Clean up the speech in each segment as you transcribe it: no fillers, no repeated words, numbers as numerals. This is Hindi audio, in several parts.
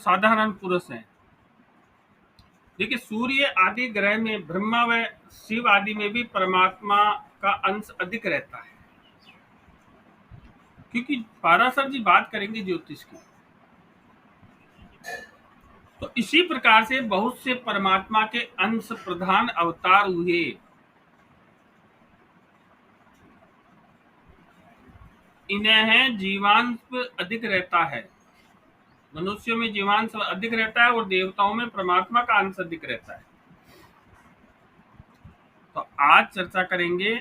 साधारण पुरुष हैं। देखिए, सूर्य आदि ग्रह में ब्रह्मा व शिव आदि में भी परमात्मा का अंश अधिक रहता है, क्योंकि पाराशर जी बात करेंगे ज्योतिष की। तो इसी प्रकार से बहुत से परमात्मा के अंश प्रधान अवतार हुए। इन्हें जीवांश अधिक रहता है, मनुष्यों में जीवांश अधिक रहता है और देवताओं में परमात्मा का अंश अधिक रहता है। तो आज चर्चा करेंगे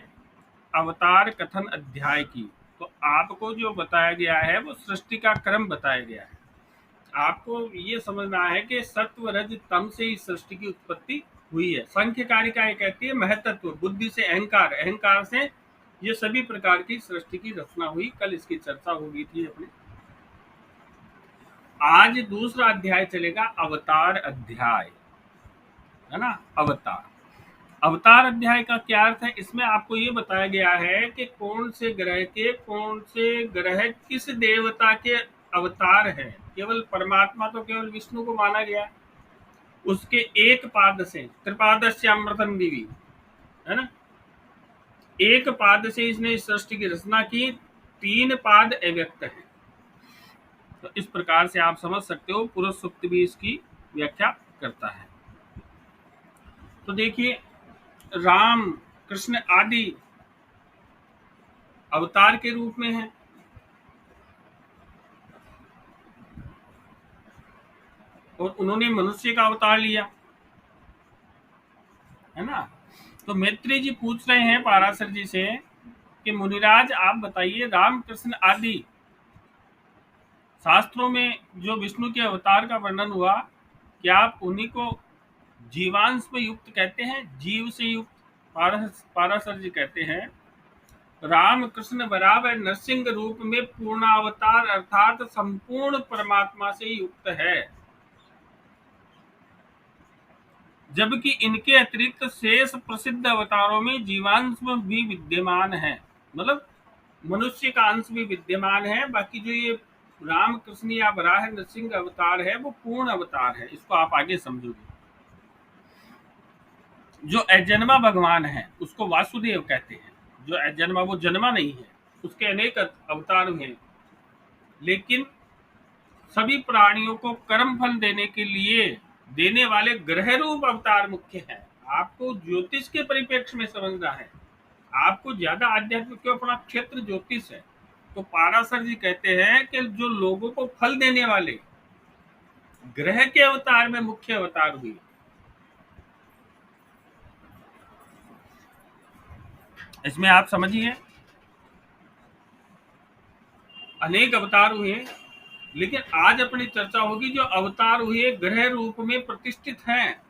अवतार कथन अध्याय की। तो आपको जो बताया गया है वो सृष्टि का क्रम बताया गया है। आपको ये समझना है कि सत्व रज तम से ही सृष्टि की उत्पत्ति हुई है। संख्य कारिका कहती है महतत्व, बुद्धि से अहंकार, अहंकार से ये सभी प्रकार की सृष्टि की रचना हुई। कल इसकी चर्चा होगी थी अपने। आज दूसरा अध्याय चलेगा, अवतार अध्याय, है ना। अवतार अध्याय का क्या अर्थ है? इसमें आपको ये बताया गया है कि कौन से ग्रह किस देवता के अवतार हैं। केवल परमात्मा तो केवल विष्णु को माना गया, उसके एक पाद से, त्रिपादस्यामृतम दिवी, है ना, एक पाद से इसने इस सृष्टि की रचना की, तीन पाद अव्यक्त है। तो इस प्रकार से आप समझ सकते हो, पुरुष सूक्त भी इसकी व्याख्या करता है। तो देखिए, राम कृष्ण आदि अवतार के रूप में है, और उन्होंने मनुष्य का अवतार लिया, है ना। तो मैत्री जी पूछ रहे हैं पाराशर जी से कि मुनिराज आप बताइए, राम कृष्ण आदि शास्त्रों में जो विष्णु के अवतार का वर्णन हुआ, क्या आप उन्हीं को जीवांश में युक्त कहते हैं, जीव से युक्त? पाराशर जी कहते हैं, राम कृष्ण बराबर नरसिंह रूप में पूर्णावतार अर्थात संपूर्ण परमात्मा से युक्त है, जबकि इनके अतिरिक्त शेष प्रसिद्ध अवतारों में जीवांश भी विद्यमान है, मतलब मनुष्य का अंश भी विद्यमान है। बाकी जो ये राम कृष्ण या वराह नरसिंह अवतार है वो पूर्ण अवतार है। इसको आप आगे समझोगे। जो अजन्मा भगवान है उसको वासुदेव कहते हैं। जो अजन्मा, वो जन्मा नहीं है, उसके अनेक अवतार हैं, लेकिन सभी प्राणियों को कर्म फल देने के लिए देने वाले ग्रह रूप अवतार मुख्य है। आपको ज्योतिष के परिप्रेक्ष्य में समझना है, आपको ज्यादा आध्यात्म, क्यों, अपना क्षेत्र ज्योतिष है। तो पाराशर जी कहते हैं कि जो लोगों को फल देने वाले ग्रह के अवतार में मुख्य अवतार हुई। इसमें आप समझिए, अनेक अवतार हुए, लेकिन आज अपनी चर्चा होगी जो अवतार हुए ग्रह रूप में प्रतिष्ठित हैं,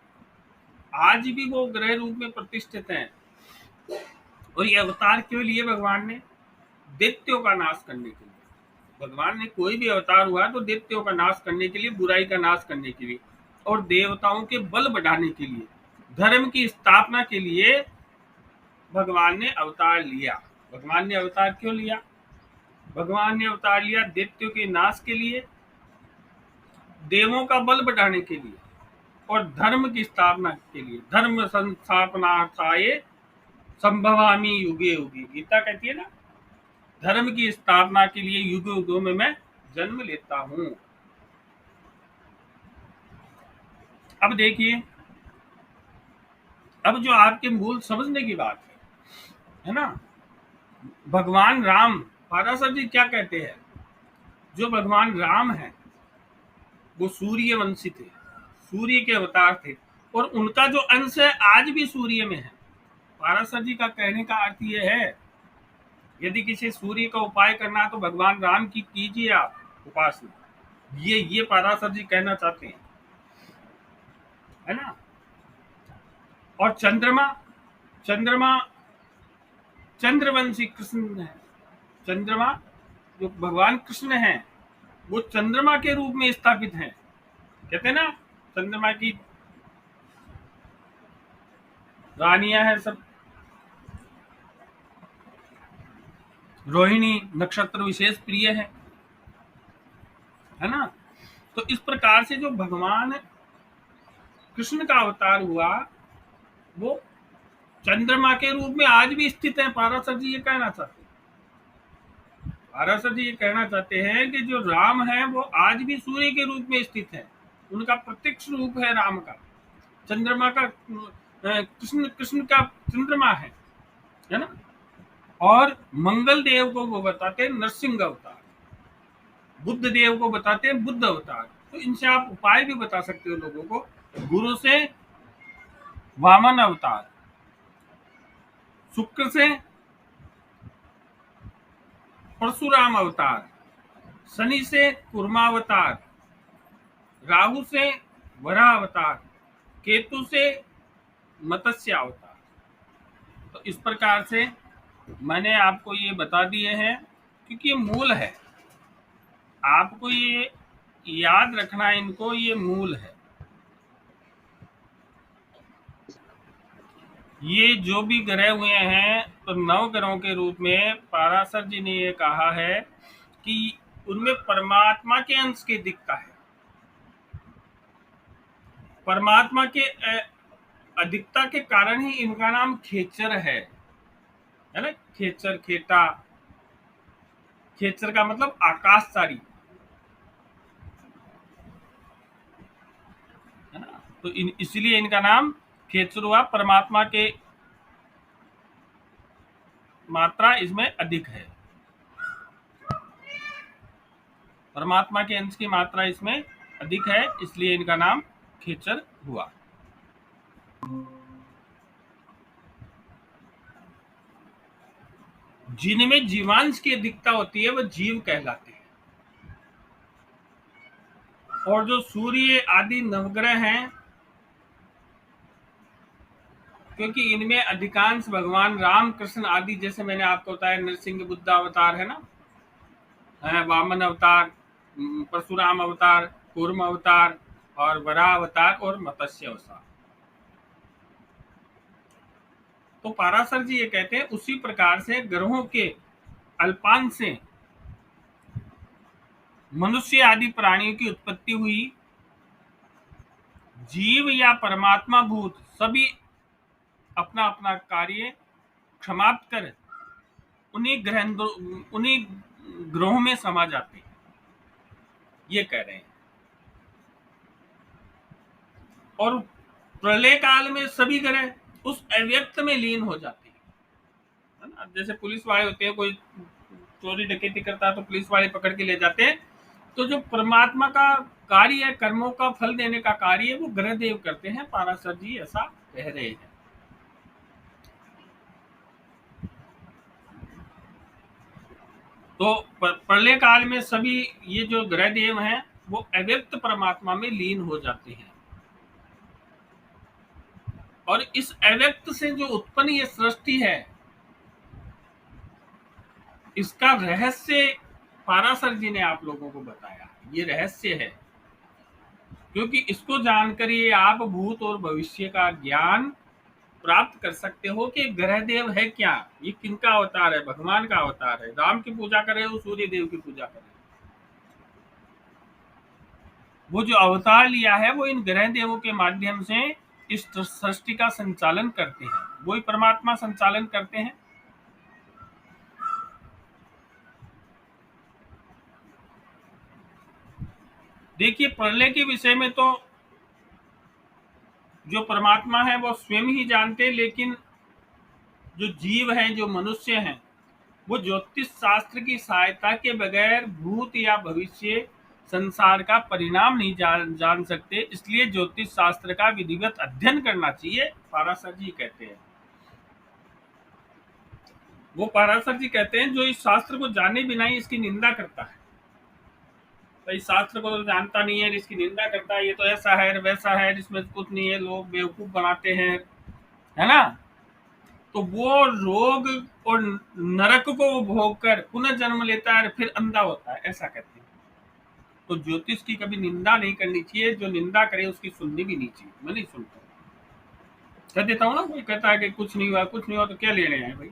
आज भी वो ग्रह रूप में प्रतिष्ठित हैं। और ये अवतार क्यों लिए भगवान ने? दैत्यों का नाश करने के लिए। भगवान ने कोई भी अवतार हुआ तो दैत्यों का नाश करने के लिए, बुराई का नाश करने के लिए, और देवताओं के बल बढ़ाने के लिए, धर्म की स्थापना के लिए भगवान ने अवतार लिया। भगवान ने अवतार क्यों लिया? भगवान ने अवतार लिया दैत्यों के नाश के लिए, देवों का बल बढ़ाने के लिए, और धर्म की स्थापना के लिए। धर्म संस्थापनार्थाय संभवामि युगे युगे, गीता कहती है ना, धर्म की स्थापना के लिए युगों युगों में मैं जन्म लेता हूं। अब देखिए, अब जो आपके मूल समझने की बात है ना, भगवान राम, पाराशर जी क्या कहते हैं, जो भगवान राम है वो सूर्यवंशी थे, सूर्य के अवतार थे, और उनका जो अंश है आज भी सूर्य में है। पाराशर जी का कहने का अर्थ ये है, यदि किसी सूर्य का उपाय करना है तो भगवान राम की कीजिए आप उपासना। ये पाराशर जी कहना चाहते हैं, है ना। और चंद्रमा, चंद्रमा चंद्रवंशी कृष्ण है। चंद्रमा जो भगवान कृष्ण है वो चंद्रमा के रूप में स्थापित है। कहते हैं ना, चंद्रमा की रानियां हैं सब, रोहिणी नक्षत्र विशेष प्रिय है ना। तो इस प्रकार से जो भगवान कृष्ण का अवतार हुआ वो चंद्रमा के रूप में आज भी स्थित है। पाराशर जी ये कहना चाहते हैं, पाराशर जी ये कहना चाहते हैं कि जो राम है वो आज भी सूर्य के रूप में स्थित है, उनका प्रत्यक्ष रूप है राम का। चंद्रमा का कृष्ण कृष्ण का चंद्रमा है ना। और मंगल देव को वो बताते हैं नरसिंह अवतार, बुद्ध देव को बताते हैं बुद्ध अवतार। तो इनसे आप उपाय भी बता सकते हो लोगों को। गुरु से वामन अवतार, शुक्र से परशुराम अवतार, शनि से कूर्मावतार, राहु से वराह अवतार, केतु से मत्स्य अवतार। तो इस प्रकार से मैंने आपको ये बता दिए हैं क्योंकि ये मूल है, आपको ये याद रखना है, इनको ये मूल है। ये जो भी ग्रह हुए हैं तो नव ग्रहों के रूप में पाराशर जी ने ये कहा है कि उनमें परमात्मा के अंश की दिखता है। परमात्मा के अधिकता के कारण ही इनका नाम खेचर है ना। खेचर, खेटा, खेचर का मतलब आकाशचारी है ना। तो इसलिए इनका नाम खेचर हुआ। परमात्मा के मात्रा इसमें अधिक है, परमात्मा के अंश की मात्रा इसमें अधिक है, इसलिए इनका नाम खेचर हुआ। जिनमें जीवांश की अधिकता होती है वह जीव कहलाते हैं। और जो सूर्य आदि नवग्रह हैं, क्योंकि इनमें अधिकांश भगवान राम कृष्ण आदि, जैसे मैंने आपको बताया नरसिंह बुद्ध अवतार है ना, वामन अवतार, परशुराम अवतार, कूर्म अवतार और वराह अवतार और मत्स्य अवतार। तो पाराशर जी ये कहते हैं उसी प्रकार से ग्रहों के अल्पांश से मनुष्य आदि प्राणियों की उत्पत्ति हुई। जीव या परमात्मा भूत सभी अपना अपना कार्य समाप्त कर उन्हीं ग्रहों में समा जाते हैं, ये कह रहे हैं। और प्रलय काल में सभी ग्रह उस अव्यक्त में लीन हो जाते हैं, है ना। जैसे पुलिस वाले होते हैं, कोई चोरी डकैती करता है तो पुलिस वाले पकड़ के ले जाते हैं। तो जो परमात्मा का कार्य है, कर्मों का फल देने का कार्य है, वो ग्रह देव करते हैं। पाराशर जी ऐसा कह रहे हैं। तो प्रलय काल में सभी ये जो ग्रह देव हैं वो अव्यक्त परमात्मा में लीन हो जाते हैं। और इस अव्यक्त से जो उत्पन्न ये सृष्टि है, इसका रहस्य पाराशर जी ने आप लोगों को बताया। ये रहस्य है क्योंकि इसको जानकर ये आप भूत और भविष्य का ज्ञान प्राप्त कर सकते हो कि ग्रह देव है क्या, ये किनका अवतार है, भगवान का अवतार है। राम की पूजा करे वो सूर्य देव की पूजा करे, वो जो अवतार लिया है वो इन ग्रह देवों के माध्यम से इस सृष्टि का संचालन करते हैं, वही परमात्मा संचालन करते हैं। देखिए प्रलय के विषय में तो जो परमात्मा है वो स्वयं ही जानते हैं, लेकिन जो जीव हैं, जो मनुष्य हैं, वो ज्योतिष शास्त्र की सहायता के बगैर भूत या भविष्य संसार का परिणाम नहीं जान सकते। इसलिए ज्योतिष शास्त्र का विधिवत अध्ययन करना चाहिए, पाराशर जी कहते हैं। वो पाराशर जी कहते हैं जो इस शास्त्र को जाने बिना ही इसकी निंदा करता है, तो इस शास्त्र को तो जानता नहीं है, इसकी निंदा करता है, ये तो ऐसा है वैसा है, इसमें कुछ नहीं है, लोग बेवकूफ बनाते हैं, है ना। तो वो रोग और नरक को भोग कर पुनः जन्म लेता है, फिर अंधा होता है, ऐसा कहते हैं। तो ज्योतिष की कभी निंदा नहीं करनी चाहिए, जो निंदा करे उसकी सुननी भी नहीं चाहिए। मैं नहीं सुनता, कह देता हूँ ना, कोई कहता है कि कुछ नहीं हुआ, कुछ नहीं हुआ, तो क्या लेने आए भाई।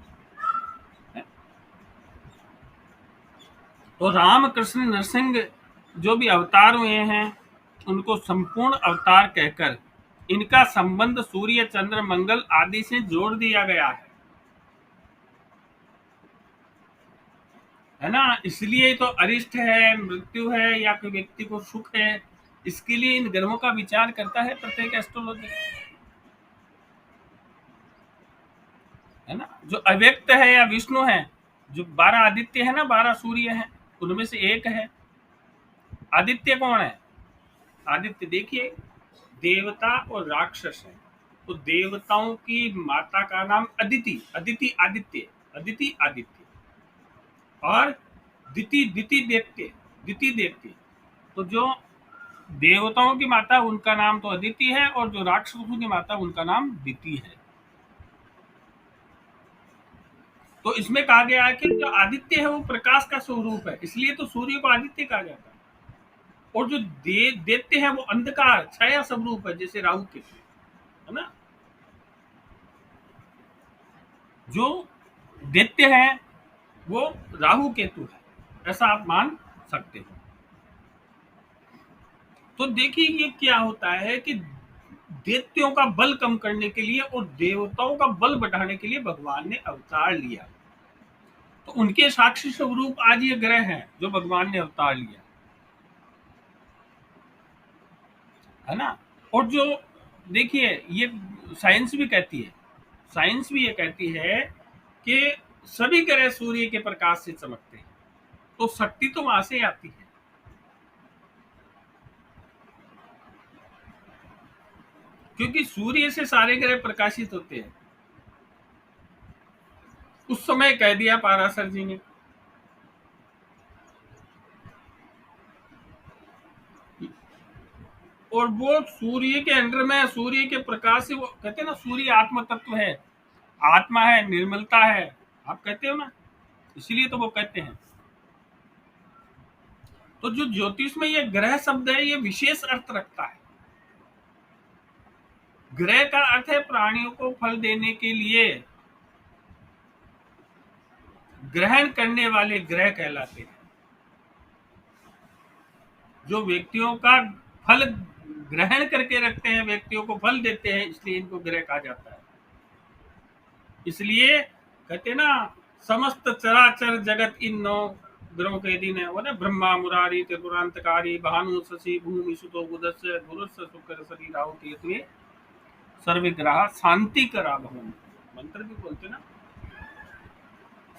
तो राम कृष्ण नरसिंह जो भी अवतार हुए हैं उनको संपूर्ण अवतार कहकर इनका संबंध सूर्य, चंद्र, मंगल आदि से जोड़ दिया गया है ना। इसलिए तो अरिष्ट है, मृत्यु है, या कोई व्यक्ति को सुख है, इसके लिए इन ग्रहों का विचार करता है प्रत्येक एस्ट्रोलॉजी, है ना। जो अव्यक्त है या विष्णु है, जो 12 आदित्य है ना, 12 सूर्य है, उनमें से एक है। आदित्य कौन है? आदित्य देखिए, देवता और राक्षस है। तो देवताओं की माता का नाम अदिति, अदिति आदित्य, अदिति आदित्य, और दिति दिति दैत्य, दिति दैत्य। तो जो देवताओं की माता उनका नाम तो अदिति है, और जो राक्षसों की माता उनका नाम दिति है। तो इसमें कहा गया है कि जो आदित्य है वो प्रकाश का स्वरूप है, इसलिए तो सूर्य को आदित्य कहा जाता है। और जो दैत्य है वो अंधकार छाया स्वरूप है, जैसे राहु केतु, है ना। जो दैत्य है वो राहु केतु है, ऐसा आप मान सकते हो। तो देखिए ये क्या होता है कि दैत्यों का बल कम करने के लिए और देवताओं का बल बढ़ाने के लिए भगवान ने अवतार लिया। तो उनके साक्षी स्वरूप आज ये ग्रह हैं जो भगवान ने अवतार लिया, है ना। और जो देखिए ये साइंस भी कहती है, साइंस भी ये कहती है कि सभी ग्रह सूर्य के प्रकाश से चमकते हैं, तो शक्ति तो वहां से आती है। क्योंकि सूर्य से सारे ग्रह प्रकाशित होते हैं। उस समय कह दिया पाराशर जी ने। और वो सूर्य के अंडर में, सूर्य के प्रकाश से, वो कहते हैं ना सूर्य आत्म तत्व है, आत्मा है, निर्मलता है, आप कहते हो ना, इसीलिए तो वो कहते हैं। तो जो ज्योतिष में ये ग्रह शब्द है ये विशेष अर्थ रखता है। ग्रह का अर्थ है प्राणियों को फल देने के लिए ग्रहण करने वाले ग्रह कहलाते हैं। जो व्यक्तियों का फल ग्रहण करके रखते हैं, व्यक्तियों को फल देते हैं, इसलिए इनको ग्रह कहा जाता है। इसलिए कहते हैं ना, समस्त चराचर जगत इन 9 ग्रहों के अधीन है। वो ना, ब्रह्मा मुरारी त्रिपुरांतकारी भानु शशि भूमि सुतो बुधस्य गुरुस्य शुक्र शनि राहु केतु सर्वे ग्रह शांति करा भवन, मंत्र भी बोलते ना।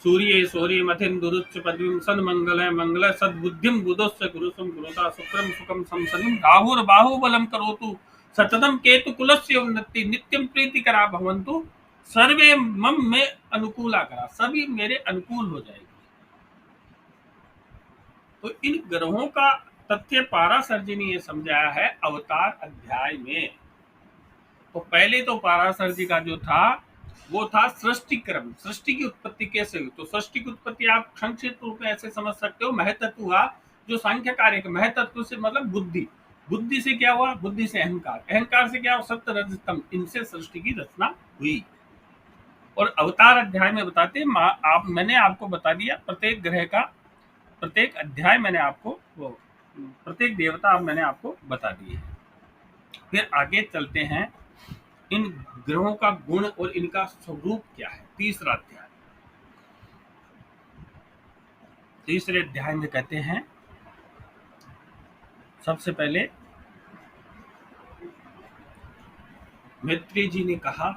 सूर्य सूर्य मथिन दुरुच्च पदवीं सन मंगल है मंगल सद्बुद्धिम बुधस्य गुरुसम गुरुता शुक्रम सुखम समसनिम राहुर बाहुबलम करोतु सततम केतु कुलस्य उन्नति नित्यम प्रीति करा भवंतु सर्वे मम में अनुकूला करा, सभी मेरे अनुकूल हो जाएगी। तो इन ग्रहों का तथ्य पाराशर जी ने यह समझाया है अवतार अध्याय में। तो पहले तो पाराशर जी का जो था वो था सृष्टि क्रम, सृष्टि की उत्पत्ति कैसे हुई। तो सृष्टि की उत्पत्ति आप संक्षिप्त रूप में ऐसे समझ सकते हो, महतत्व हुआ जो सांख्य कार्य का महतत्व से मतलब बुद्धि, बुद्धि से क्या हुआ, बुद्धि से अहंकार, अहंकार से क्या हुआ, सप्त रजतम, इनसे सृष्टि की रचना हुई। और अवतार अध्याय में बताते आप, मैंने आपको बता दिया प्रत्येक ग्रह का, प्रत्येक अध्याय मैंने आपको, वो प्रत्येक देवता अब मैंने आपको बता दिए। फिर आगे चलते हैं, इन ग्रहों का गुण और इनका स्वरूप क्या है। तीसरा अध्याय, तीसरे अध्याय में कहते हैं, सबसे पहले मैत्री जी ने कहा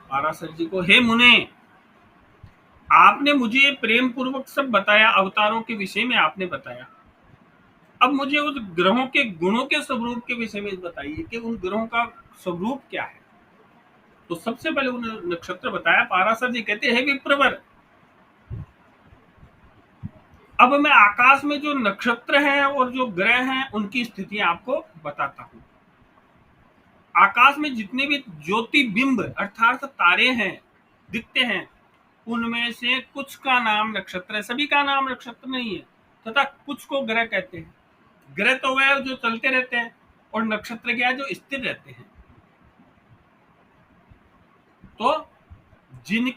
पाराशर जी को, हे मुने, आपने मुझे प्रेम पूर्वक सब बताया, अवतारों के विषय में आपने बताया, अब मुझे उस ग्रहों के गुणों के स्वरूप के विषय में बताइए कि उन ग्रहों का स्वरूप क्या है। तो सबसे पहले उन्होंने नक्षत्र बताया। पाराशर जी कहते हैं, विप्रवर, अब मैं आकाश में जो नक्षत्र हैं और जो ग्रह हैं उनकी स्थिति आपको बताता हूं। आकाश में जितने भी ज्योतिबिंब अर्थात तारे हैं, दिखते हैं, उनमें से कुछ का नाम नक्षत्र है, सभी का नाम नक्षत्र नहीं है, तथा कुछ को ग्रह कहते हैं। ग्रह तो वह जो चलते रहते हैं, और नक्षत्र क्या है, जो स्थिर रहते हैं। तो जिन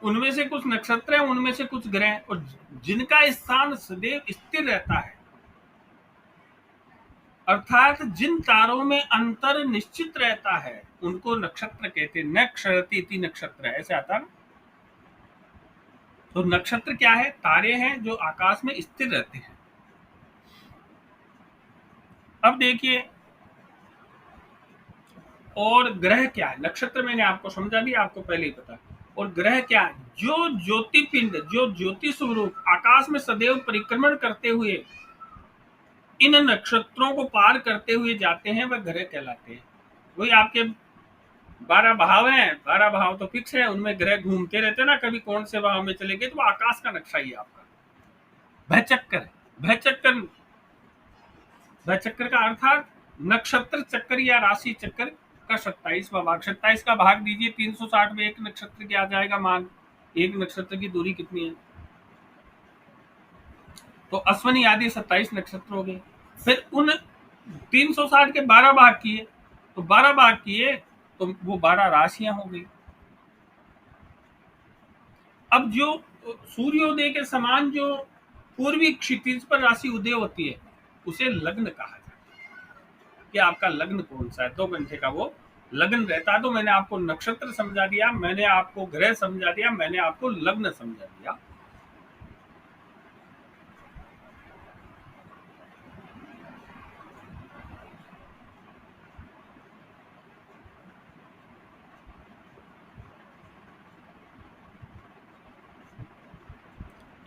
उनमें से कुछ नक्षत्र है, उनमें से कुछ ग्रह, और जिनका स्थान सदैव स्थिर रहता है, अर्थात जिन तारों में अंतर निश्चित रहता है, उनको नक्षत्र कहते हैं। न क्षरति इति नक्षत्र, ऐसे आता है। तो नक्षत्र क्या है? तारे हैं जो आकाश में स्थिर रहते हैं। अब देखिए, और ग्रह क्या है? नक्षत्र मैंने आपको समझा दिया, आपको पहले ही पता। और ग्रह क्या है? जो ज्योतिपिंड, जो ज्योति स्वरूप आकाश में सदैव परिक्रमण करते हुए इन नक्षत्रों को पार करते हुए जाते हैं, वह ग्रह कहलाते हैं। वही आपके 12 भाव हैं, 12 भाव तो फिक्स है, उनमें ग्रह घूमते रहते हैं ना, कभी कौन से भाव में चले गए, तो आकाश का नक्शा ही आपका भयचक्कर। भयचक्कर, भयचक्कर का अर्थात नक्षत्र चक्कर या राशि चक्कर का 27वां भाग। 27 का भाग दीजिए 360 में, एक नक्षत्र क्या आ जाएगा मान? एक नक्षत्र की दूरी कितनी है? तो अश्विनी आदि 27 नक्षत्र हो गए। फिर उन 360 के 12 भाग किए, तो 12 भाग किए तो वो 12 राशियां हो गई। अब जो सूर्योदय के समान जो पूर्वी क्षितिज पर राशि उदय होती है, उसे लग्न कहा जाता है। कि आपका लग्न कौन सा है, 2 घंटे का वो लग्न रहता है। तो मैंने आपको नक्षत्र समझा दिया, मैंने आपको ग्रह समझा दिया, मैंने आपको लग्न समझा दिया।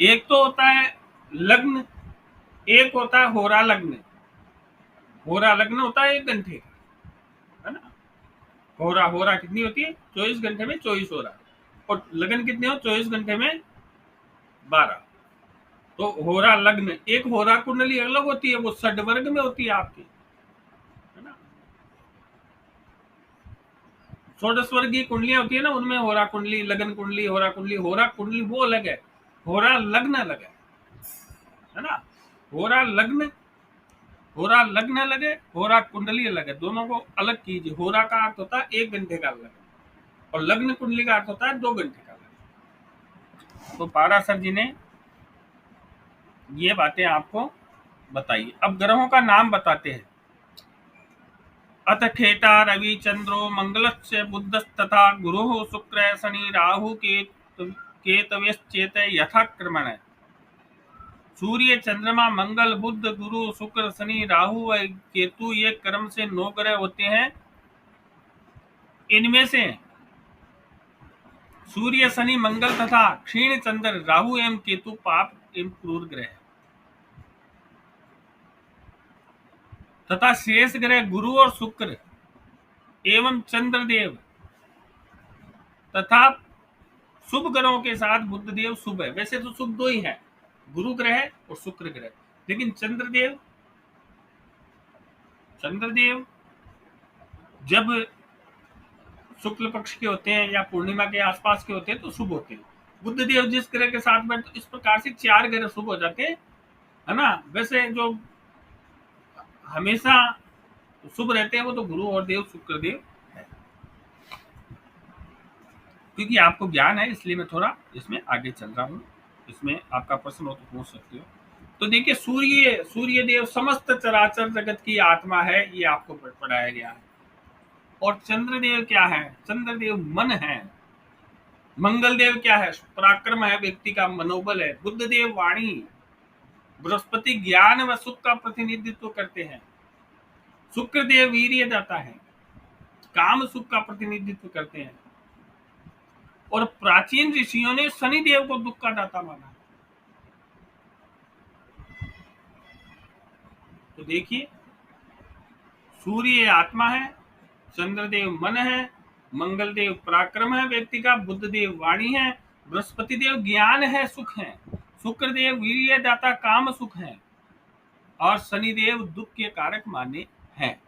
एक तो होता है लग्न, एक होता है होरा लग्न। होरा लग्न होता है 1 घंटे का, है ना। होरा, होरा कितनी होती है? 24 घंटे में 24 होरा। और लगन कितने हो? 24 घंटे में 12। तो होरा लग्न, एक होरा कुंडली अलग होती है, वो षड्वर्ग में होती है आपकी, है ना। षोडश वर्गीय कुंडलियां होती है ना, उनमें होरा कुंडली, लगन कुंडली, होरा कुंडली। होरा कुंडली वो अलग है, होरा लग्न अलग है ना। होरा लग्न, होरा लग्न अलग है, होरा कुंडली अलग है। दोनों को अलग कीजिए। होरा का अर्थ होता है 1 घंटे का अलग, और लग्न कुंडली का अर्थ होता है 2 घंटे का अलग। तो पाराशर जी ने ये बातें आपको बताइए। अब ग्रहों का नाम बताते हैं। अथ ठेता रवि चंद्रो मंगलस्य बुधस्तथा गुरुः शुक्र शनि राहु केतवेश्चेत यथाक्रमण। सूर्य चंद्रमा मंगल बुध गुरु शुक्र शनि राहु व केतु ये क्रम से 9 ग्रह होते हैं। इनमें से सूर्य शनि मंगल तथा क्षीण चंद्र राहु एवं केतु पाप एवं क्रूर ग्रह तथा शेष ग्रह गुरु और शुक्र एवं चंद्रदेव तथा शुभ ग्रहों के साथ बुधदेव शुभ है। वैसे तो शुभ 2 ही है, गुरु ग्रह और शुक्र ग्रह, लेकिन चंद्रदेव जब शुक्ल पक्ष के होते हैं या पूर्णिमा के आसपास के होते हैं तो शुभ होते हैं। बुधदेव जिस ग्रह के साथ में, तो इस प्रकार से 4 ग्रह शुभ हो जाते हैं, है ना। वैसे जो हमेशा शुभ रहते हैं वो तो गुरु और देव शुक्रदेव है। क्योंकि आपको ज्ञान है इसलिए मैं थोड़ा इसमें आगे चल रहा हूँ। इसमें आपका प्रश्न हो तो पूछ सकते हो। तो देखिए, सूर्य देव समस्त चराचर जगत की आत्मा है, ये आपको पढ़ाया गया है। और चंद्रदेव क्या है? चंद्रदेव मन है। मंगल देव क्या है? पराक्रम है, व्यक्ति का मनोबल है। बुध देव वाणी, बृहस्पति ज्ञान व सुख का प्रतिनिधित्व करते हैं। शुक्र देव वीर्य दाता है, काम सुख का प्रतिनिधित्व करते हैं। और प्राचीन ऋषियों ने शनि देव को दुख का दाता माना। तो देखिए, सूर्य आत्मा है, चंद्रदेव मन है, मंगल देव पराक्रम है व्यक्ति का, बुध देव वाणी है, बृहस्पति देव ज्ञान है, सुख है, शुक्र देव वीर्य दाता काम सुख है, और शनिदेव दुख के कारक माने हैं।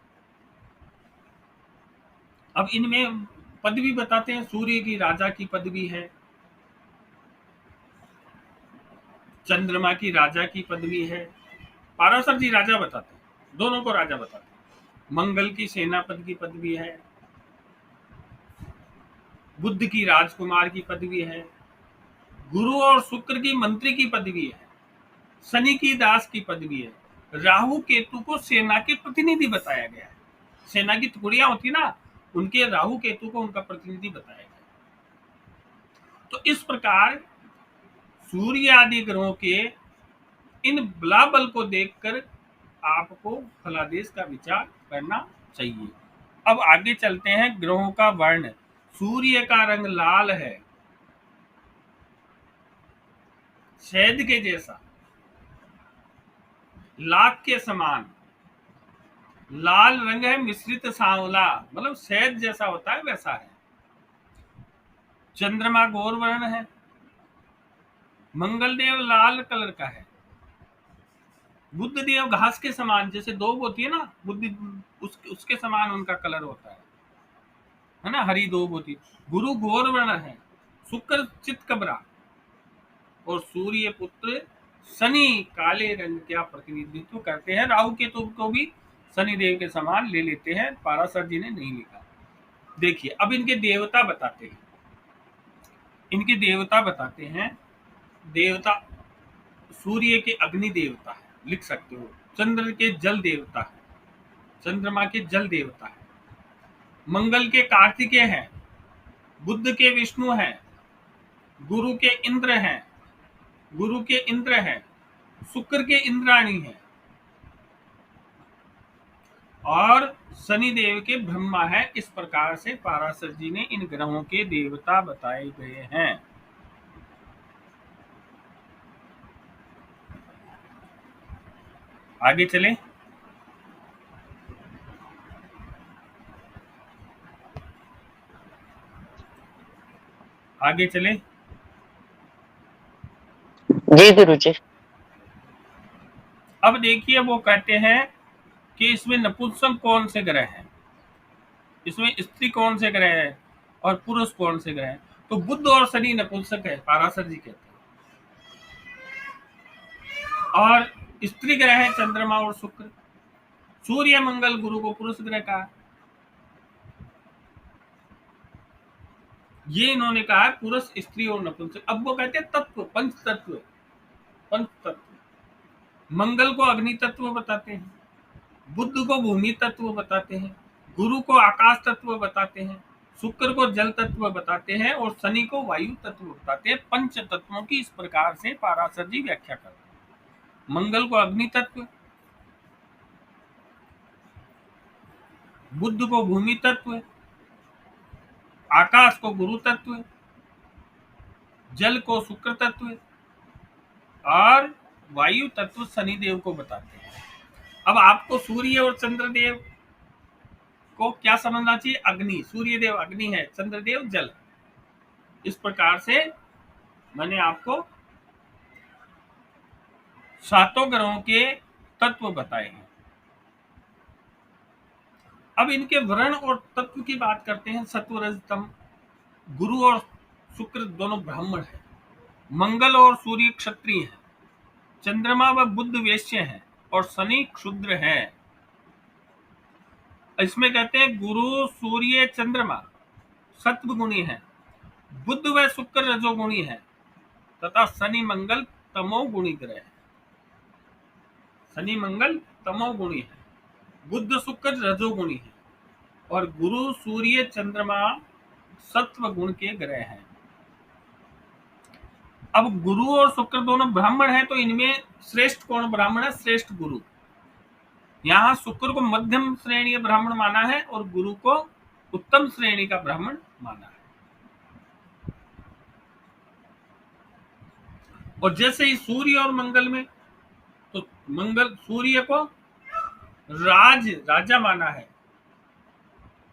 अब इनमें पदवी बताते हैं। सूर्य की राजा की पदवी है, चंद्रमा की राजा की पदवी है। पाराशर जी राजा बताते हैं, दोनों को राजा बताते हैं। मंगल की सेनापति की पदवी है, बुद्ध की राजकुमार की पदवी है, गुरु और शुक्र की मंत्री की पदवी है, शनि की दास की पदवी है, राहु केतु को सेना के प्रतिनिधि बताया गया है। सेना की टुकड़ियां होती ना, उनके राहु केतु को उनका प्रतिनिधि बताया गया। तो इस प्रकार सूर्य आदि ग्रहों के इन बलाबल को देखकर आपको फलादेश का विचार करना चाहिए। अब आगे चलते हैं ग्रहों का वर्ण। सूर्य का रंग लाल है, शहद के जैसा, लाख के समान। लाल रंग है मिश्रित सांवला, मतलब शहद जैसा होता है वैसा है। चंद्रमा गौर वर्ण है। मंगल देव लाल कलर का है। बुध देव घास के समान, जैसे दोब होती है ना, बुद्धि उसके समान उनका कलर होता है ना, हरी दोब होती है। गुरु गौर वर्ण है। शुक्र चितकबरा और सूर्य पुत्र शनि काले रंग का प्रतिनिधित्व करते हैं। राहु केतु को भी शनि देव के समान ले लेते हैं, पाराशर जी ने नहीं लिखा। देखिए अब इनके देवता बताते हैं। इनके देवता बताते हैं। देवता सूर्य के अग्नि देवता है, लिख सकते हो। चंद्र के जल देवता है, चंद्रमा के जल देवता है। मंगल के कार्तिकेय हैं, बुध के विष्णु हैं, गुरु के इंद्र हैं, गुरु के इंद्र हैं, शुक्र के इंद्राणी हैं और शनि देव के ब्रह्मा है। इस प्रकार से पाराशर जी ने इन ग्रहों के देवता बताए गए हैं। आगे चले। आगे चले। जी गुरुजी। अब देखिए वो कहते हैं कि इसमें नपुंसक कौन से ग्रह हैं, इसमें स्त्री कौन से ग्रह है और पुरुष कौन से ग्रह हैं। तो बुध और शनि नपुंसक है, पाराशर जी कहते हैं। और स्त्री ग्रह है चंद्रमा और शुक्र। सूर्य मंगल गुरु को पुरुष ग्रह कहा। ये इन्होंने कहा है पुरुष, स्त्री और नपुंसक। अब वो कहते हैं तत्व, पंच तत्व। पंच तत्व मंगल को अग्नि तत्व बताते हैं, बुध को भूमि तत्व बताते हैं, गुरु को आकाश तत्व बताते हैं, शुक्र को जल तत्व बताते हैं और शनि को वायु तत्व बताते हैं। पंच तत्वों की इस प्रकार से पाराशर जी व्याख्या करते हैं। मंगल को अग्नि तत्व, बुध को भूमि तत्व, आकाश को गुरु तत्व, जल को शुक्र तत्व और वायु तत्व शनि देव को बताते हैं। अब आपको सूर्य और चंद्रदेव को क्या समझना चाहिए? अग्नि। सूर्य देव अग्नि है, चंद्रदेव जल। इस प्रकार से मैंने आपको सातों ग्रहों के तत्व बताए हैं। अब इनके वर्ण और तत्व की बात करते हैं। सत्व रज तम। गुरु और शुक्र दोनों ब्राह्मण हैं, मंगल और सूर्य क्षत्रिय हैं, चंद्रमा व बुध वैश्य हैं और शनि क्षुद्र है। इसमें कहते हैं गुरु सूर्य चंद्रमा सत्व गुणी है, बुध व शुक्र रजोगुणी है तथा शनि मंगल तमोगुणी ग्रह है। शनि मंगल तमोगुणी है, बुध शुक्र रजोगुणी है और गुरु सूर्य चंद्रमा सत्व गुण के ग्रह हैं। अब गुरु और शुक्र दोनों ब्राह्मण हैं, तो इनमें श्रेष्ठ कौन ब्राह्मण है? श्रेष्ठ गुरु। यहाँ शुक्र को मध्यम श्रेणी ब्राह्मण माना है और गुरु को उत्तम श्रेणी का ब्राह्मण माना है। और जैसे ही सूर्य और मंगल में, तो मंगल सूर्य को राजा माना है,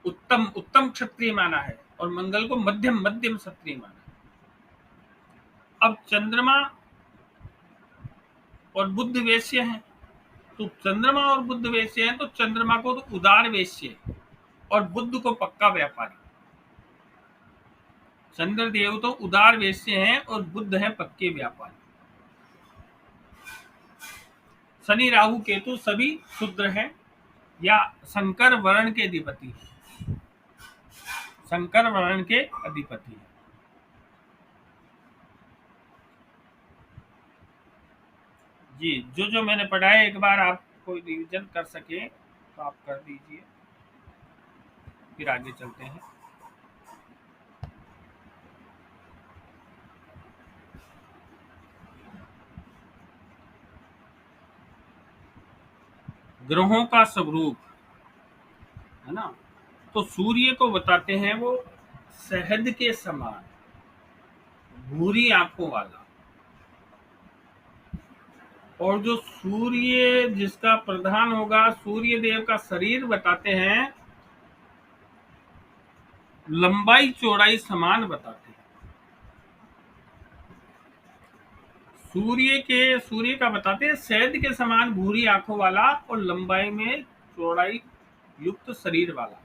उत्तम क्षत्रिय माना है और मंगल को मध्यम क्षत्रिय माना है। अब चंद्रमा और बुध वैश्य हैं, तो चंद्रमा और बुध वैश्य हैं, तो चंद्रमा को तो उदार वैश्य और बुध को पक्का व्यापारी। चंद्रदेव तो उदार वैश्य हैं और बुध है पक्के व्यापारी। शनि राहु केतु सभी शूद्र हैं या शंकर वर्ण के अधिपति हैं, शंकर वर्ण के अधिपति हैं। जी, जो जो मैंने पढ़ा है एक बार आप कोई रिवीजन कर सके तो आप कर दीजिए, फिर आगे चलते हैं। ग्रहों का स्वरूप, है ना, तो सूर्य को बताते हैं वो शहद के समान भूरी आंखों वाला, और जो सूर्य जिसका प्रधान होगा, सूर्य देव का शरीर बताते हैं लंबाई चौड़ाई समान बताते हैं। सूर्य का बताते हैं शहद के समान भूरी आंखों वाला और लंबाई में चौड़ाई युक्त शरीर वाला,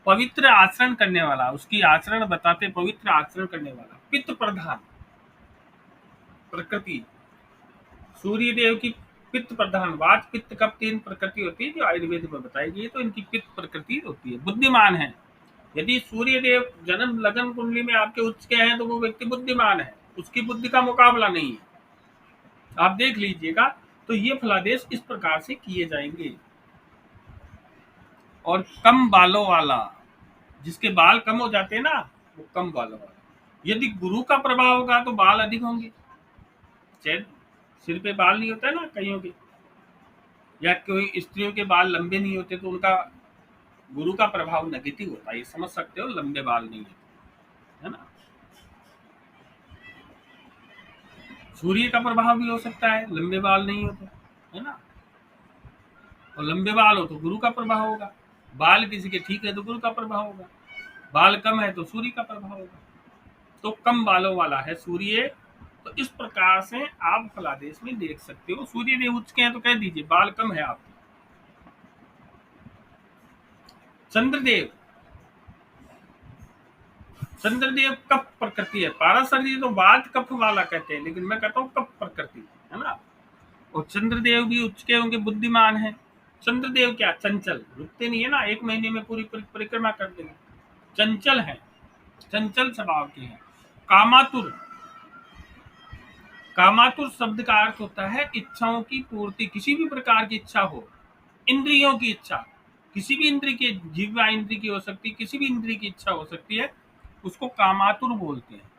पवित्र आचरण करने वाला, उसकी आचरण बताते पवित्र आचरण करने वाला, पित्त प्रधान प्रकृति, सूर्य देव की पित्त प्रधान, वात पित्त कफ तीन प्रकृति होती है जो आयुर्वेद में बताई गई है, तो इनकी पित्त प्रकृति होती है। बुद्धिमान है, यदि सूर्य देव जन्म लगन कुंडली में आपके उच्च के हैं तो वो व्यक्ति बुद्धिमान है, उसकी बुद्धि का मुकाबला नहीं है, आप देख लीजिएगा। तो ये फलादेश इस प्रकार से किए जाएंगे। और कम बालों वाला, जिसके बाल कम हो जाते हैं ना, वो कम बालों वाला, यदि गुरु का प्रभाव होगा तो बाल अधिक होंगे। शायद सिर पे बाल नहीं होता है ना कईयों के, या कोई स्त्रियों के बाल लंबे नहीं होते तो उनका गुरु का प्रभाव नेगेटिव होता है, ये समझ सकते हो, लंबे बाल नहीं है ना। सूर्य का प्रभाव भी हो सकता है, लंबे बाल नहीं होते, है ना, और लंबे बाल हो तो गुरु का प्रभाव होगा, बाल किसी के ठीक है तो गुरु का प्रभाव होगा, बाल कम है तो सूर्य का प्रभाव होगा। तो कम बालों वाला है सूर्य। तो इस प्रकार से आप फलादेश में देख सकते हो, सूर्य देव उच्च के हैं तो कह दीजिए बाल कम है आपके। चंद्रदेव, चंद्रदेव कफ प्रकृति है, पाराशर तो वात कफ वाला कहते हैं, लेकिन मैं कहता हूँ कफ प्रकृति, है ना। और चंद्रदेव भी उच्च के होंगे, बुद्धिमान है। चंद्रदेव क्या, चंचल, रुकते नहीं है ना, एक महीने में पूरी परिक्रमा कर देंगे, चंचल है, चंचल स्वभाव के हैं। कामातुर, कामातुर शब्द का अर्थ होता है इच्छाओं की पूर्ति, किसी भी प्रकार की इच्छा हो, इंद्रियों की इच्छा, किसी भी इंद्रिय की, जिह्वा इंद्रिय की हो सकती है, किसी भी इंद्रिय की इच्छा हो सकती है, उसको कामातुर बोलते हैं।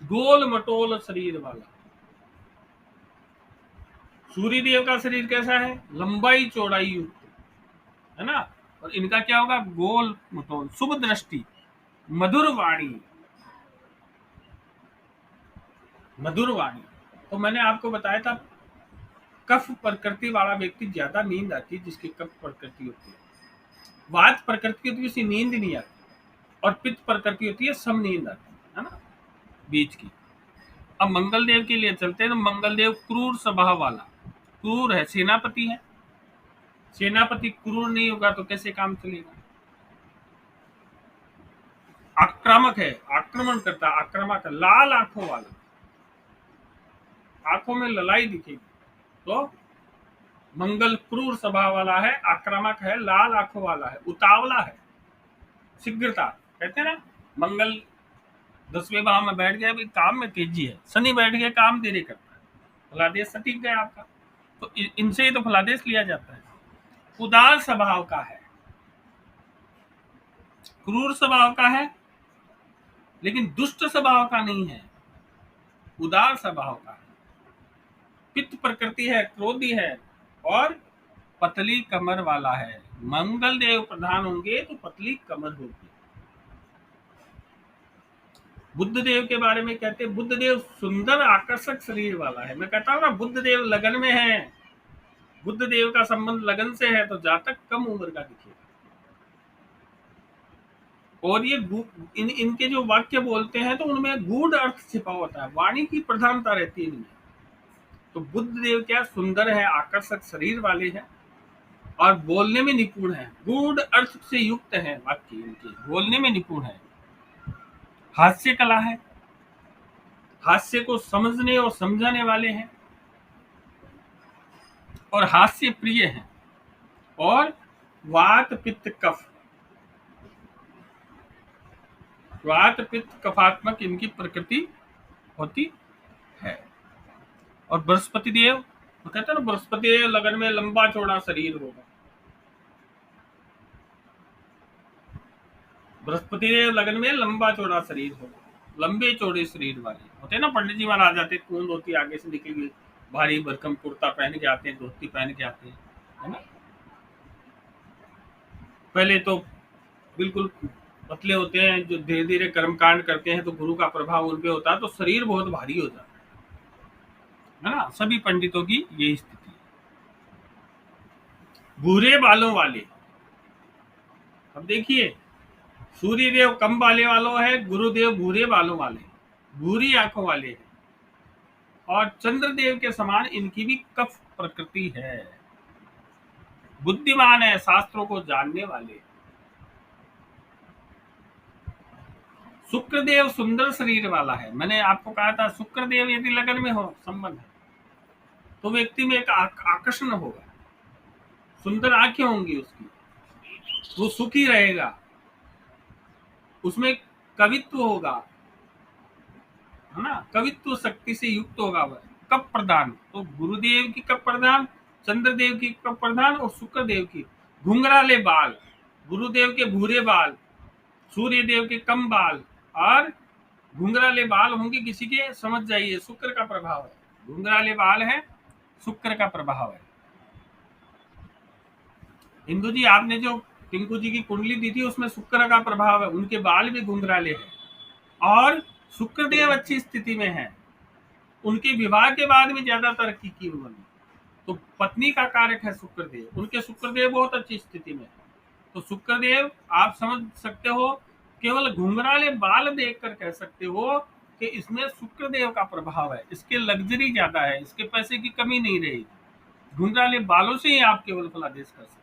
गोल मटोल शरीर वाला, सूर्य देव का शरीर कैसा है, लंबाई चौड़ाई युक्त, है ना। और इनका क्या होगा, गोल मटोल, शुभ दृष्टि, मधुर वाणी, मधुर वाणी। तो मैंने आपको बताया था कफ प्रकृति वाला व्यक्ति ज्यादा नींद आती है, जिसकी कफ प्रकृति होती है। वात प्रकृति होती है उसी नींद नहीं आती, और पित्त प्रकृति होती है सम नींद आती है ना, बीच की। अब मंगल देव के लिए चलते हैं, तो मंगल देव क्रूर स्वभाव वाला, क्रूर है, सेनापति है, सेनापति क्रूर नहीं होगा तो कैसे काम चलेगा। आक्रामक है, आक्रमण करता, आक्रामक, लाल आंखों वाला, आंखों में ललाई दिखेगी, तो मंगल क्रूर स्वभाव वाला है, आक्रामक है, लाल आंखों वाला है, उतावला है, शीघ्रता, कहते हैं ना, मंगल 10वें भाव में बैठ गया, काम में तेजी है, शनि बैठ गया काम देरी करता है, फलादेश सटीक गया आपका। तो इनसे ही तो फलादेश लिया जाता है। उदार स्वभाव का है, क्रूर स्वभाव का है, लेकिन दुष्ट स्वभाव का नहीं है, उदार स्वभाव का है। पित्त प्रकृति है, क्रोधी है, और पतली कमर वाला है। मंगल देव प्रधान होंगे तो पतली कमर होगी। बुद्ध देव के बारे में कहते हैं, बुद्ध देव सुंदर आकर्षक शरीर वाला है। मैं कहता हूँ ना, बुद्ध देव लगन में है, बुद्ध देव का संबंध लगन से है, तो जातक कम उम्र का दिखेगा। और ये इनके जो वाक्य बोलते हैं तो उनमें गूढ़ अर्थ छिपा होता है, वाणी की प्रधानता रहती है इनमें। तो बुद्ध देव क्या, सुंदर है, आकर्षक शरीर वाले हैं, और बोलने में निपुण है, गूढ़ अर्थ से युक्त है वाक्य इनके, बोलने में निपुण है। हास्य कला है, हास्य को समझने और समझाने वाले हैं, और हास्य प्रिय हैं। और वात पित्त कफ, वात पित्त कफात्मक इनकी प्रकृति होती है। और बृहस्पति देव तो कहते हैं ना, बृहस्पति लगन में लंबा चौड़ा शरीर होगा। बृहस्पति लगन में लंबा चौड़ा शरीर होगा, लंबे चौड़े शरीर वाले होते हैं ना। पंडित जी महाराज आते, कूंद होती आगे से निकली, भारी भरकम कुर्ता पहन के आते हैं, धोती पहन के आते हैं, है ना। पहले तो बिल्कुल पतले होते हैं, जो धीरे धीरे कर्मकांड करते हैं तो गुरु का प्रभाव उन पे होता है, तो शरीर बहुत भारी हो जाता है ना। सभी पंडितों की यही स्थिति है। भूरे बालों वाले, अब देखिए, सूर्यदेव कम बाले वालों है, गुरुदेव भूरे बालों वाले, भूरी आंखों वाले हैं, और चंद्रदेव के समान इनकी भी कफ प्रकृति है। बुद्धिमान है, शास्त्रों को जानने वाले। शुक्रदेव सुंदर शरीर वाला है। मैंने आपको कहा था, शुक्रदेव यदि लगन में हो संबंध है, तो व्यक्ति में एक आकर्षण होगा, सुंदर आंखें होंगी उसकी, वो सुखी रहेगा, उसमें कवित्व होगा, है ना, कवित्व शक्ति से युक्त होगा वह। कप प्रदान, तो गुरुदेव की कप प्रदान, चंद्रदेव की कप प्रदान और शुक्रदेव की घुंघराले बाल, गुरुदेव के भूरे बाल, सूर्यदेव के कम बाल और घुंघराले बाल होंगे किसी के, समझ जाइए शुक्र का प्रभाव है। घुंघराले बाल है, शुक्र का प्रभाव है। हिंदू जी, आपने जो टिंकू जी की कुंडली दी थी उसमें शुक्र का प्रभाव है, उनके बाल भी घुंघराले हैं और शुक्रदेव अच्छी स्थिति में है, उनके विवाह के बाद में ज्यादा तरक्की की उन्होंने। तो पत्नी का कारक है शुक्रदेव, उनके शुक्रदेव बहुत अच्छी स्थिति में है। तो शुक्रदेव आप समझ सकते हो, केवल घुंघराले बाल देखकर कह सकते हो कि इसमें शुक्रदेव का प्रभाव है, इसके लग्जरी ज्यादा है, इसके पैसे की कमी नहीं रहेगी। घुंघराले बालों से ही आप केवल फलादेश कर सकते हो।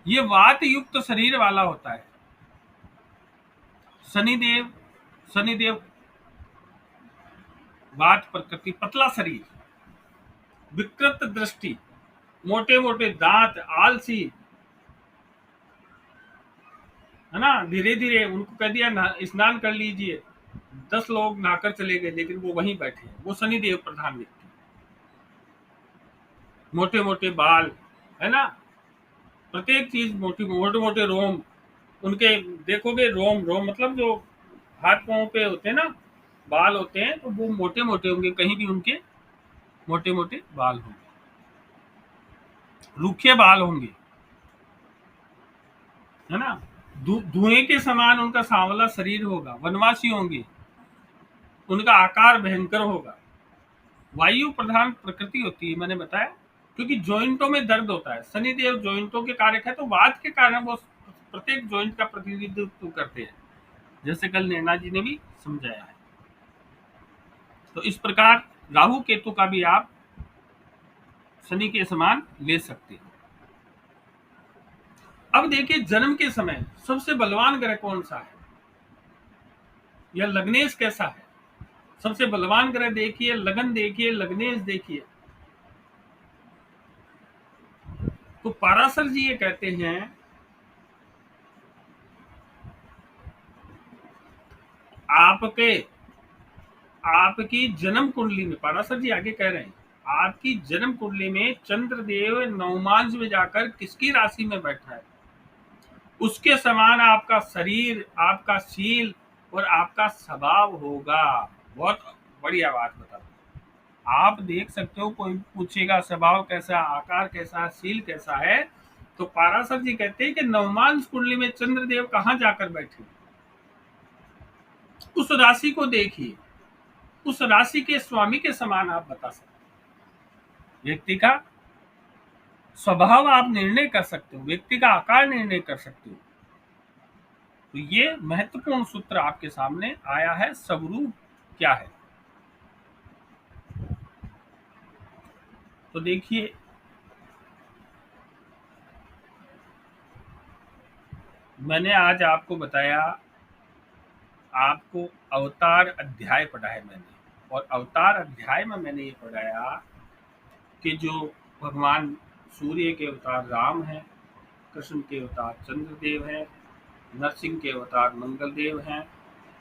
ये वात युक्त शरीर वाला होता है। शनिदेव, शनिदेव वात प्रकृति, पतला शरीर, विकृत दृष्टि, मोटे मोटे दांत, आलसी, है ना। धीरे धीरे उनको कह दिया स्नान कर लीजिए, 10 लोग नहाकर चले गए लेकिन वो वहीं बैठे हैं, वो शनिदेव प्रधान व्यक्ति। मोटे मोटे बाल, है ना, प्रत्येक चीज मोटे मोटे रोम उनके देखोगे। रोम रोम मतलब जो हाथ पांव पे होते हैं ना, बाल होते हैं, तो वो मोटे मोटे होंगे, कहीं भी उनके मोटे मोटे बाल होंगे, रूखे बाल होंगे, है ना। धुएं के समान उनका सांवला शरीर होगा, वनवासी होंगे, उनका आकार भयंकर होगा। वायु प्रधान प्रकृति होती है, मैंने बताया, क्योंकि जॉइंटों में दर्द होता है। शनिदेव जॉइंटों के कारक है, तो वात के कारण वो प्रत्येक जॉइंट का प्रतिनिधित्व करते हैं, जैसे कल नैना जी ने भी समझाया है। तो इस प्रकार राहु केतु का भी आप शनि के समान ले सकते हैं। अब देखिए, जन्म के समय सबसे बलवान ग्रह कौन सा है, या लग्नेश कैसा है। सबसे बलवान ग्रह देखिए, लगन देखिए, लग्नेश देखिए। तो पाराशर जी ये कहते हैं, आपकी जन्म कुंडली में, पाराशर जी आगे कह रहे हैं, आपकी जन्म कुंडली में चंद्रदेव नवमांश में जाकर किसकी राशि में बैठा है, उसके समान आपका शरीर, आपका शील और आपका स्वभाव होगा। बहुत बढ़िया बात बता दो, आप देख सकते हो, कोई पूछेगा स्वभाव कैसा, आकार कैसा, शील कैसा है, तो पाराशर जी कहते हैं कि नवमांश कुंडली में चंद्रदेव कहां जाकर बैठे, उस राशि को देखिए, उस राशि के स्वामी के समान आप बता सकते हो। व्यक्ति का स्वभाव आप निर्णय कर सकते हो, व्यक्ति का आकार निर्णय कर सकते हो। तो ये महत्वपूर्ण सूत्र आपके सामने आया है, स्वरूप क्या है। तो देखिए, मैंने आज आपको बताया, आपको अवतार अध्याय पढ़ा है मैंने, और अवतार अध्याय में मैंने ये पढ़ाया कि जो भगवान सूर्य के अवतार राम हैं, कृष्ण के अवतार चंद्रदेव हैं, नरसिंह के अवतार मंगलदेव हैं,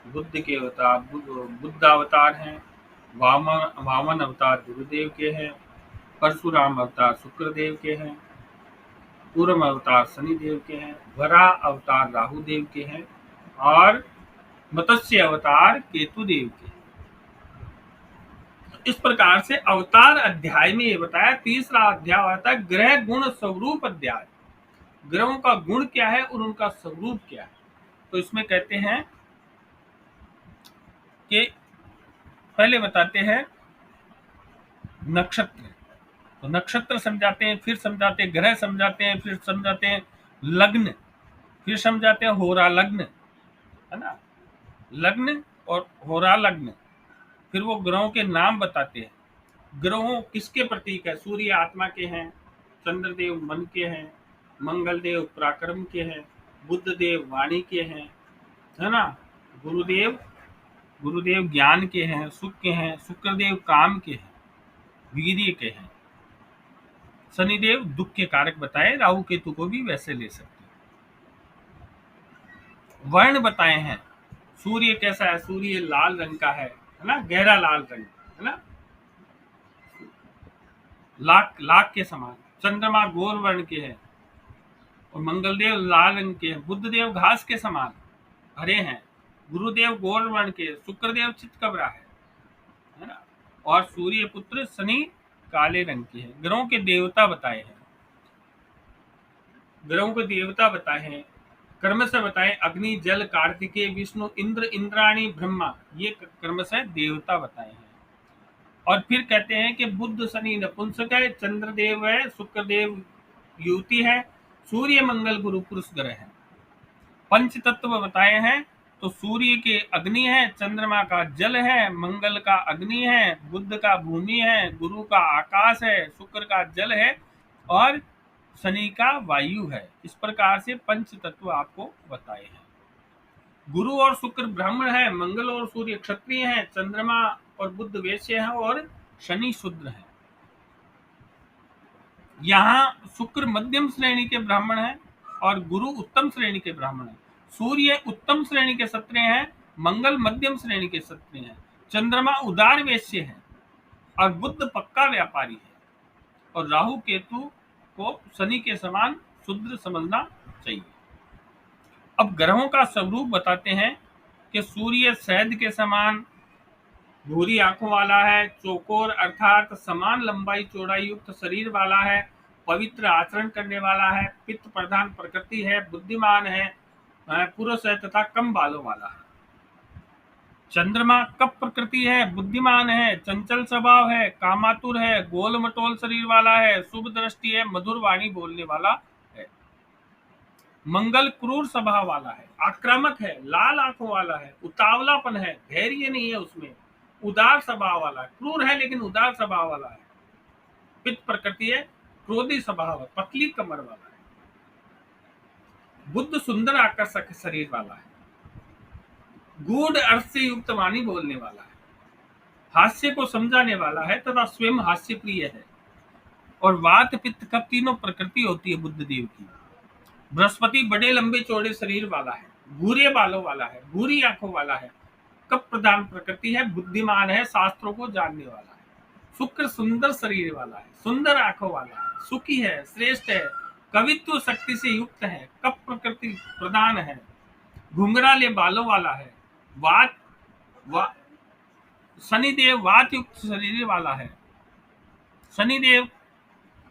बुद्ध के अवतार बुद्ध अवतार हैं, वामन अवतार गुरुदेव के हैं, परशुराम अवतार शुक्रदेव के हैं, कूर्म अवतार शनिदेव के हैं, वराह अवतार राहु देव के हैं और मत्स्य अवतार केतु देव के हैं। इस प्रकार से अवतार अध्याय में ये बताया। तीसरा अध्याय आता है ग्रह गुण स्वरूप अध्याय। ग्रहों का गुण क्या है और उनका स्वरूप क्या है। तो इसमें कहते हैं कि पहले बताते हैं नक्षत्र। तो नक्षत्र समझाते हैं, फिर समझाते हैं ग्रह, समझाते हैं, फिर समझाते हैं लग्न, फिर समझाते हैं होरा लग्न, है ना, लग्न और होरा लग्न। फिर वो ग्रहों के नाम बताते हैं। ग्रहों किसके प्रतीक है? सूर्य आत्मा के हैं, चंद्रदेव मन के हैं, मंगल देव पराक्रम के हैं, बुध देव वाणी के हैं, है ना, गुरुदेव ज्ञान के हैं, सुख के हैं, शुक्रदेव काम के हैं, वीर्य के हैं, शनिदेव दुख के कारक बताए। राहु केतु को भी वैसे ले सकते हैं। वर्ण बताए हैं। सूर्य कैसा है? सूर्य लाल रंग का है ना, गहरा लाल रंग, है ना, लाख के समान। चंद्रमा गोर वर्ण के हैं और मंगलदेव लाल रंग के हैं। बुधदेव घास के समान हरे हैं। गुरुदेव गोर वर्ण के, शुक्रदेव चितकबरा है ना, और सूर्य पुत्र शनि काले रंग के हैं। ग्रहों के देवता बताए हैं। ग्रहों के देवता बताए हैं, कर्म से बताए अग्नि जल कार्तिकेय विष्णु इंद्र इंद्राणी ब्रह्मा, ये कर्म से देवता बताए हैं। और फिर कहते हैं कि बुध शनि नपुंसक है, चंद्रदेव है, शुक्रदेव युवती है, सूर्य मंगल गुरु पुरुष ग्रह है। पंच तत्व बताए हैं। तो सूर्य के अग्नि है, चंद्रमा का जल है, मंगल का अग्नि है, बुध का भूमि है, गुरु का आकाश है, शुक्र का जल है और शनि का वायु है। इस प्रकार से पंच तत्व आपको बताए हैं। गुरु और शुक्र ब्राह्मण है, मंगल और सूर्य क्षत्रिय है, चंद्रमा और बुध वैश्य है और शनि शूद्र है। यहाँ शुक्र मध्यम श्रेणी के ब्राह्मण है और गुरु उत्तम श्रेणी के ब्राह्मण है। सूर्य उत्तम श्रेणी के क्षत्रिय है, मंगल मध्यम श्रेणी के क्षत्रिय है, चंद्रमा उदार वैश्य है और बुध पक्का व्यापारी है और राहु केतु को शनि के समान शूद्र समझना चाहिए। अब ग्रहों का स्वरूप बताते हैं कि सूर्य शहद के समान भूरी आंखों वाला है, चौकोर अर्थात समान लंबाई चौड़ाई युक्त शरीर वाला है, पवित्र आचरण करने वाला है, पित्त प्रधान प्रकृति है, बुद्धिमान है, पुरुष है तथा कम बालों वाला है। चंद्रमा कप प्रकृति है, बुद्धिमान है, चंचल स्वभाव है, कामातुर है, गोल मटोल शरीर वाला है, शुभ दृष्टि है, मधुर वाणी बोलने वाला है। मंगल क्रूर स्वभाव वाला है, आक्रामक है, लाल आंखों वाला है, उतावलापन है, धैर्य नहीं है उसमें, उदार स्वभाव वाला है, क्रूर है लेकिन उदार स्वभाव वाला है, पित्त प्रकृति है, क्रोधी स्वभाव है, पतली कमर वाला है। बुद्ध सुंदर आकर्षक शरीर वाला है, गूढ़ अर्थ से युक्त वाणी बोलने वाला है, हास्य को समझाने वाला है तथा स्वयं हास्य प्रिय है और वात पित्त कफ तीनों प्रकृति होती है बुद्ध देव की। बृहस्पति बड़े लंबे चौड़े शरीर वाला है, भूरे बालों वाला है, भूरी आंखों वाला है, कप प्रधान प्रकृति है, बुद्धिमान है, शास्त्रों को जानने वाला है। शुक्र सुंदर शरीर वाला है, सुंदर आंखों वाला है, सुखी है, श्रेष्ठ है, कवित्व शक्ति से युक्त है, कप प्रकृति प्रधान है, घुंघराले बालों वाला है, शनिदेव वात युक्त शरीर वाला है, शनिदेव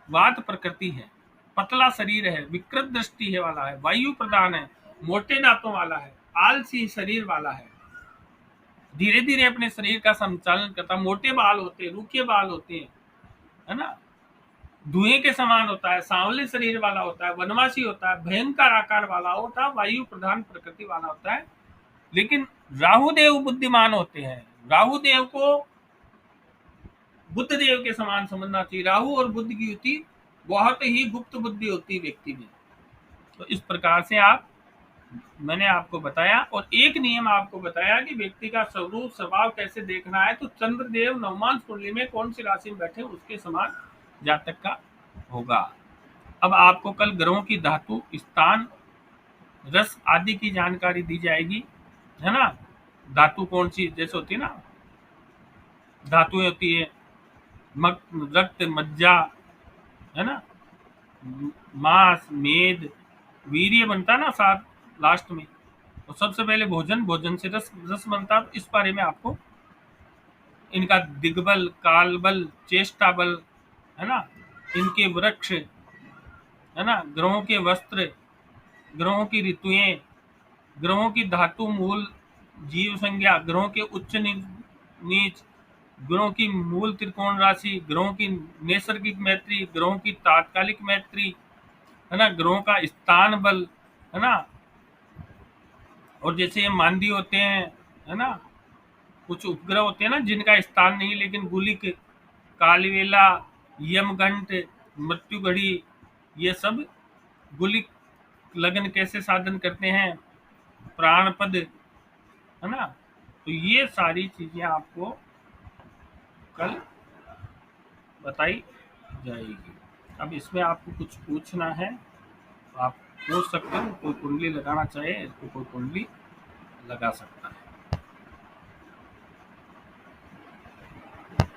वात प्रकृति है, पतला शरीर है, विकृत दृष्टि है वाला है, वायु प्रधान है, मोटे दांतों वाला है, आलसी शरीर वाला है, धीरे धीरे अपने शरीर का संचालन करता, मोटे बाल होते हैं, रूखे बाल होते हैं, है ना, धुएं के समान होता है, सांवले शरीर वाला होता है, वनवासी होता है, भयंकर आकार वाला होता है, वायु प्रधान प्रकृति वाला होता है। लेकिन राहु देव बुद्धिमान होते हैं। राहु देव को बुद्ध देव के समान समझना चाहिए। राहु और बुद्ध की युति बहुत ही गुप्त बुद्धि होती है व्यक्ति में। तो इस प्रकार से मैंने आपको बताया और एक नियम आपको बताया कि व्यक्ति का स्वरूप स्वभाव कैसे देखना है। तो चंद्रदेव नवमांश कुंडली में कौन सी राशि में बैठे उसके समान जातक का होगा। अब आपको कल ग्रहों की धातु, स्थान, रस आदि की जानकारी दी जाएगी, है ना। धातु कौन सी जैसे होती है ना, धातुएं होती है, रक्त, मज्जा, है ना, मांस, मेद, वीर्य बनता ना साथ लास्ट में। और सबसे पहले भोजन, भोजन से रस, रस बनता। तो इस बारे में आपको इनका दिग्बल, कालबल, चेष्टा बल, है ना, इनके वृक्ष, है ना, ग्रहों के वस्त्र, ग्रहों की ऋतुएं, ग्रहों की धातु मूल, जीव संज्ञा, ग्रहों के उच्च नीच, ग्रहों की मूल त्रिकोण राशि, ग्रहों की नैसर्गिक मैत्री, ग्रहों की तात्कालिक मैत्री, है ना, ग्रहों का स्थान बल, है ना। और जैसे ये मानवी होते हैं, है ना, कुछ उपग्रह होते हैं ना जिनका स्थान नहीं, लेकिन गुलिक, कालवेला, यमघंट, मृत्यु घड़ी, ये सब गुलिक लगन कैसे साधन करते हैं, प्राणपद, है ना। तो ये सारी चीजें आपको कल बताई जाएगी। अब इसमें आपको कुछ पूछना है तो आप पूछ सकते हो। कोई कुंडली लगाना चाहे तो कोई कुंडली लगा सकता है।